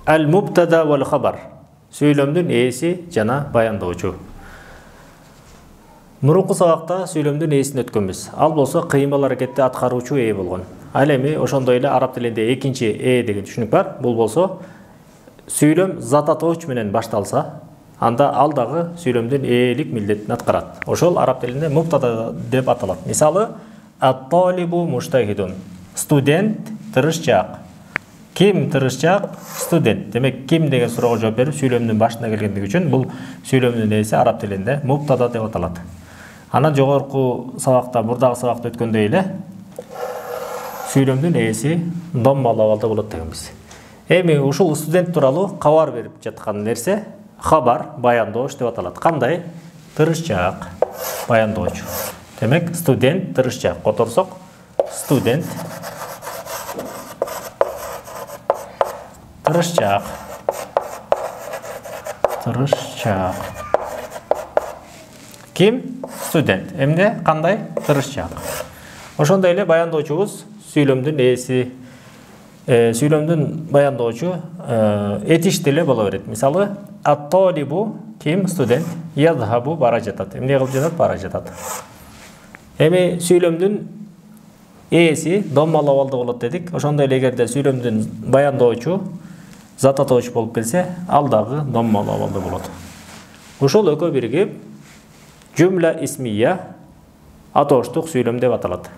Al-mubtada wal khabar. Сөйлемдің ээси жана баяндоочу. Мурунку сабакта сөйлемдің ээсин өткөнбүз. Ал болсо кыймыл аракетти аткаруучу ээ болгон. Ал эми ошондой эле араб тилинде экинчи ээ деген түшүнүк бар. Бул болсо сөйлөм зат атооч менен башталса, анда ал дагы сөйлөмдүн ээлик милдетин аткарат. Ошол араб тилинде мубтада деп аталат. Мисалы, ат-талибу муштахидун. Студент тырышчаак. Ким тырышчаак? Студент. Демек, ким деген суроого жооп берип, сөйлөмдүн башына келгендиги үчүн бул сөйлөмдүн ээси араб тилинде мубтада деп аталат. Анан жогорку сабакта, мурдагы сабакта өткөндөй эле сөйлөмдүн ээси доммалуу абалда болот дегенбиз. Эми ушул студент тууралуу кабар берип жаткан нерсе хабар, баяндооч деп аталат. Кандай? Тырышчаак, баяндоочу. Демек, студент тырышчаак. Которсок, студент тырышчаак. Тырышчаак. Ким? Студент. Эмне кандай? Тырышчаак. Ошондой эле баяндоочубуз сөйлөмдүн ээси, сөйлөмдүн баяндоочу этиш деле боло берет. Мисалы, ат-талибу ким? Студент, ядхабу бара жатат. Эмне кылып жатат? Бара жатат. Эми сөйлөмдүн ээси доммалуу абалда болот дедик. Ошондой эле эгерде сөйлөмдүн баяндоочу зат атооч болуп келсе, ал дагы доммалуу абалда болот. Ушул экөө биригип жумла исмия атооштук сөйлөм деп аталат.